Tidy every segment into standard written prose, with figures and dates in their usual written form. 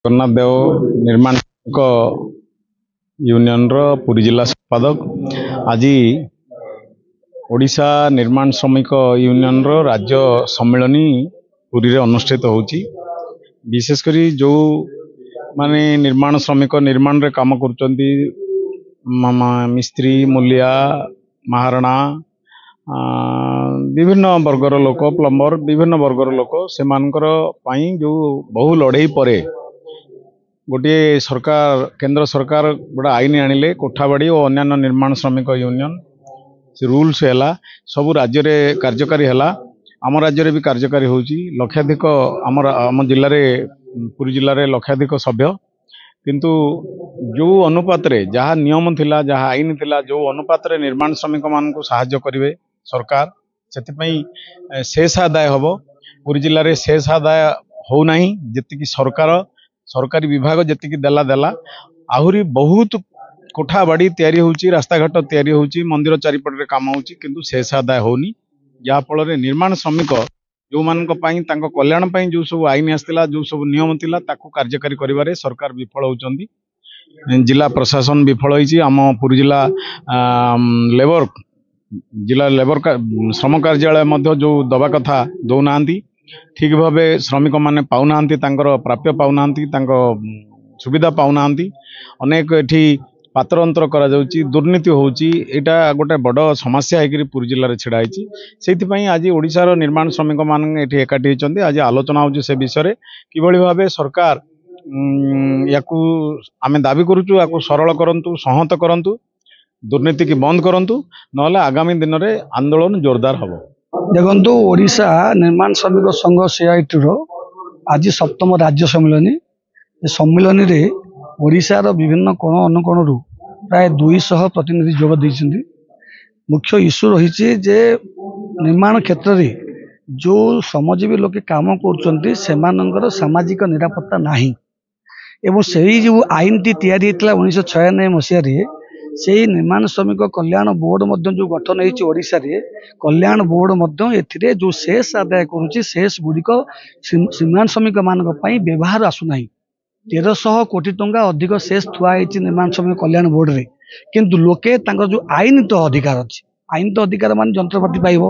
जगन्नाथ देव निर्माण यूनियन पुरी जिला संपादक आज ओडिशा निर्माण श्रमिक यूनियन राज्य सम्मेलनी पुरी रे अनुष्ठित होची। विशेषकर जो माने निर्माण श्रमिक निर्माण रे काम करचंती मिस्त्री मूलिया महारणा विभिन्न वर्गर लोक प्लम्बर विभिन्न वर्गर लोक से जो बहु लड़ई परे गोटे सरकार केंद्र सरकार गोटे आईन आनिले कोठाबाड़ी और अन्य निर्माण श्रमिक यूनियन से रूल्स है सब राज्य में कार्यकारी है। आम राज्य में भी कार्यकारी होची लक्षाधिक आम जिले में पुरी जिले में लक्षाधिक सभ्य किंतु जो अनुपात रे जहाँ नियम थिला जहाँ आईन थिला जो अनुपात रे निर्माण श्रमिक मान को सहायता करिवे सरकार से शेष आदाय हम पुरी जिले में शेष आदाय हो नहीं जी सरकार सरकारी विभाग जी देला देला आहरी बहुत कोठा बाड़ी तैयारी होची रास्ता घाट तैयारी होची मंदिर चारिपट रे काम होची किंतु शेष आदाय होनी या फल निर्माण श्रमिक जो मान कल्याण जो सब आईन आसला जो सब नियम थिला ताकू कार्यकारी करिवारे सरकार विफल होचंदी। जिला प्रशासन विफल होईची आम पुरी जिला लेबर श्रम कार्यालय मध्य जो दबा कथा दौना ठीक भाव श्रमिक माने पाउना प्राप्य पाउना सुविधा पाउना अनेक एठी पात्र अंतर करा जाउची दुर्नीति होउची एटा गोटे बड़ समस्या है पुरी जिले में छिड़ा है। आज ओडिशार निर्माण श्रमिक मान एठी एकाठी होइचंदी आज आलोचना होउची से विषय किभଳି भाबे सरकार याकू आमे दाबी करूचु याकू सरल करंतु संहत करंतु दुर्नीति की बंद करंतु नहले आगामी दिन में आंदोलन जोरदार हबो। देखो ओडिशा निर्माण श्रमिक संघ सीआईटी आज सप्तम राज्य सम्मेलन सम्मेलन रे ओडिशार विभिन्न कोण अनुकोण प्राय 200 प्रतिनिधि जोग देइछन्ति। मुख्य इश्यू रही जे निर्माण क्षेत्र में जो श्रमजीवी लोक काम कर सामाजिक निरापत्ता नाही एवं से जो आईन टी तैयारी 1996 मसीह से निर्माण श्रमिक कल्याण बोर्ड जो गठन होइछी कल्याण बोर्ड एथिरे जो शेष आदाय करुच्ची शेष गुड़िक निर्माण श्रमिक मान व्यवहार आसुना 1300 कोटी टंका अधिक शेष थुआई निर्माण श्रमिक कल्याण बोर्ड रे किंतु लोके जो आईन तो अधिकार अच्छी आईन तो अधिकार मान जंत्रपाति पाइब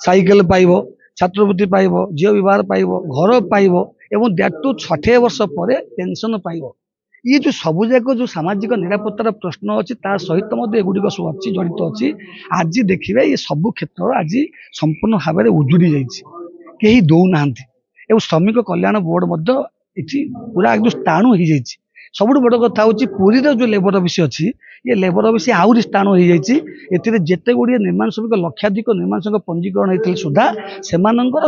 साइकेल पाइब छात्रवृत्ति पाइब झील विवाह पाइब घर पाइब एवं दैट टू 60 वर्ष पर पेंशन पाइब ये जो सबु जाक जो सामाजिक निरापत्तार प्रश्न अच्छी सहित एगुड़िक सब अच्छी जड़ित अच्छी आज देखिए ये सबु क्षेत्र आज संपूर्ण भाव में उजुड़ी जाही दौना श्रमिक कल्याण बोर्ड ये पूरा एकदम स्थाणु हो जाए। सबुठ बड़ कथा हूँ पुरी जो लेबर ऑफिस अच्छी ये लेबर ऑफिस आहरी स्थाणु हो जाए जिते गुड़िए निर्माण श्रमिक लक्षाधिक निर्माण श्रमिक पंजीकरण होते सुधा से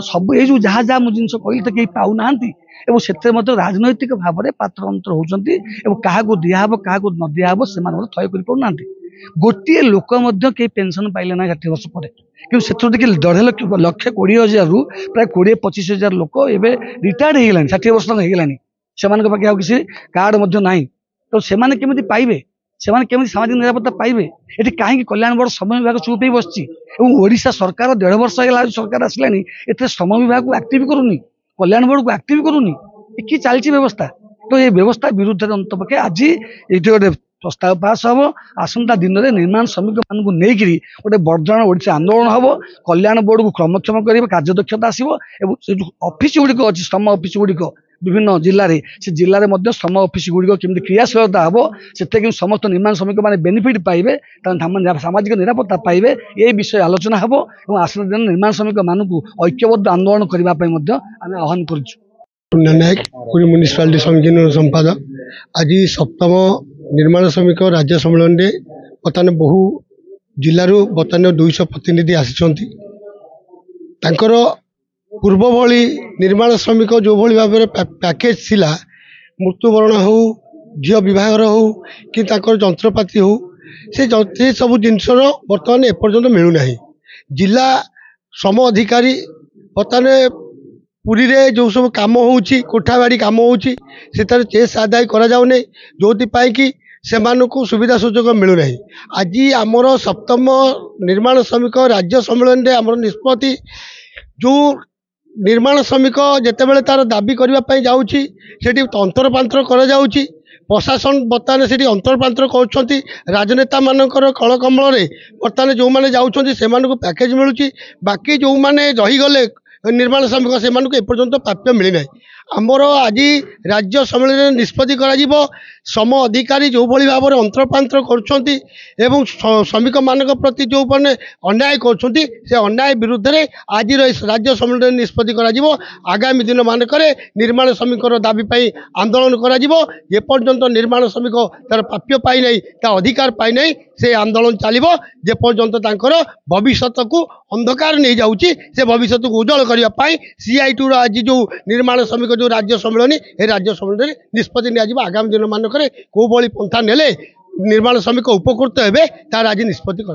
सब ये जहाँ जहाँ मुझे जिन कहली तो कहीं पाऊना से राजनैतिक भाव में पात्र अंतर होती क्या दिहब क्या न दिहब से थय कर गोटे लोक कहीं पेंशन पाइले ना 60 वर्ष पर कि देखिए 1.5 लक्ष 20,000 रु प्राय 20-25,000 लोक एवं रिटायर्ड हो 60 वर्ष तक हो पाखे आ किसी कार्ड ना तो से पाइबे से सामाजिक निरापत्ता पाइबे ये कहीं कल्याण बोर्ड श्रम विभाग चुप बस ओडिशा सरकार 1.5 वर्ष है सरकार आसला ए श्रम विभाग को एक्टिव करूनी कल्याण बोर्ड को एक्टिव करूनी कि चलती व्यवस्था तो ये व्यवस्था विरुद्ध अंत पक्षे आज ये गोटे प्रस्ताव पास हम आसंता दिन में निर्माण श्रमिक मान नहीं गोटे बर्जन ओडिशा आंदोलन हम कल्याण बोर्ड को क्रमक्षम कर कार्यदक्षता आसो ऑफिस गुड़िक अच्छी श्रम ऑफिस गुड़िक विभिन्न जिले में से जिले में श्रम ऑफिस गुड़िक केमती क्रियाशीलता हम से समस्त निर्माण श्रमिक मैंने बेनिफिट पाइबे सामाजिक निरापत्ता पाइबे ये विषय आलोचना हम और आसंता दिन निर्माण श्रमिक मान ऐक्यबद्ध आंदोलन करने आम आह्वान कर नायक पुरी म्युनिसिपालिटी समिति संपादक आज सप्तम निर्माण श्रमिक राज्य सम्मेलन में बर्तमान बहु जिलूर बर्तमान 200 प्रतिनिधि आसी पूर्व भली निर्माण श्रमिक जो भली भाव में पैकेज थिला मृत्युवरण हो झील विवाह हो कि जंत्रपाति हो से सब जिनसर बर्तमान एपर्यंत मिलूना जिला श्रम अधिकारी बर्तमान पुरी रे जो सब काम होउची कोठाबाड़ी काम होउची से चेस आदाय करा जाउने जोथिपाई कि सेमानकु सुविधा सुजोग मिलू नहीं। आज आमर सप्तम निर्माण श्रमिक राज्य सम्मेलन रे आमर निष्पत्ति जो ନିର୍ମାଣ ଶ୍ରମିକ ଯେତେବେଳେ ତାର ଦାବି କରିବା ପାଇଁ ଯାଉଛି ସେଠି ଅନ୍ତରପାନ୍ତର କରାଯାଉଛି। ପ୍ରଶାସନ ବର୍ତ୍ତମାନ ସେଠି ଅନ୍ତରପାନ୍ତର କରୁଛନ୍ତି। ରାଜନେତାମାନଙ୍କର କଳକମଳରେ ବର୍ତ୍ତମାନ ଯେଉଁମାନେ ଯାଉଛନ୍ତି ସେମାନଙ୍କୁ ପ୍ୟାକେଜ ମିଳୁଛି। ବାକି ଯେଉଁମାନେ ରହିଗଲେ ନିର୍ମାଣ ଶ୍ରମିକ ସେମାନଙ୍କୁ ଏପର୍ଯ୍ୟନ୍ତ ପ୍ରାପ୍ୟ ମିଳିନାହିଁ। ଆମର ଆଜି ରାଜ୍ୟ ସମ୍ମିଳନୀରେ ନିଷ୍ପତ୍ତି କରାଯିବ ଶ୍ରମ ଅଧିକାରୀ ଯେଉଁଭଳି ଭାବରେ ଅନ୍ତରପାନ୍ତର କରୁଛନ୍ତି ଏବଂ ଶ୍ରମିକମାନଙ୍କ ପ୍ରତି ଯେଉଁମାନେ ଅନ୍ୟାୟ କରୁଛନ୍ତି ସେ ଅନ୍ୟାୟ ବିରୁଦ୍ଧରେ ଆଜିର ଏହି ରାଜ୍ୟ ସମ୍ମିଳନୀରେ ନିଷ୍ପତ୍ତି କରାଯିବ। ଆଗାମୀ ଦିନମାନଙ୍କରେ ନିର୍ମାଣ ଶ୍ରମିକର ଦାବି ପାଇଁ ଆନ୍ଦୋଳନ କରାଯିବ। ଯେପର୍ଯ୍ୟନ୍ତ ନିର୍ମାଣ ଶ୍ରମିକ ତାର ପ୍ରାପ୍ୟ ପାଇନାହିଁ, ତା ଅଧିକାର ପାଇନାହିଁ, ସେ ଆନ୍ଦୋଳନ ଚାଲିବ ଯେପର୍ଯ୍ୟନ୍ତ ତାଙ୍କର ଭବିଷ୍ୟତକୁ ଅନ୍ଧକାର ନେଇଯାଉଛି। ସେ ଭବିଷ୍ୟତକୁ ଉଜ୍ଜଳ କରିବା ପାଇଁ CITUର ଆଜି ଯେଉଁ ନିର୍ମାଣ ଶ୍ରମିକ ଯେଉଁ ରାଜ୍ୟ ସମ୍ମିଳନୀ ଏ ରାଜ୍ୟ ସମ୍ମିଳନୀରେ ନିଷ୍ପତ୍ତି ନିଆଯିବ। ଆଗାମୀ ଦିନମାନଙ୍କରେ କେଉଁଭଳି ପନ୍ଥା ନେଲେ ନିର୍ମାଣ ଶ୍ରମିକ ଉପକୃତ ହେବେ ତାର ଆଜି ନିଷ୍ପତ୍ତି କରାଯିବ।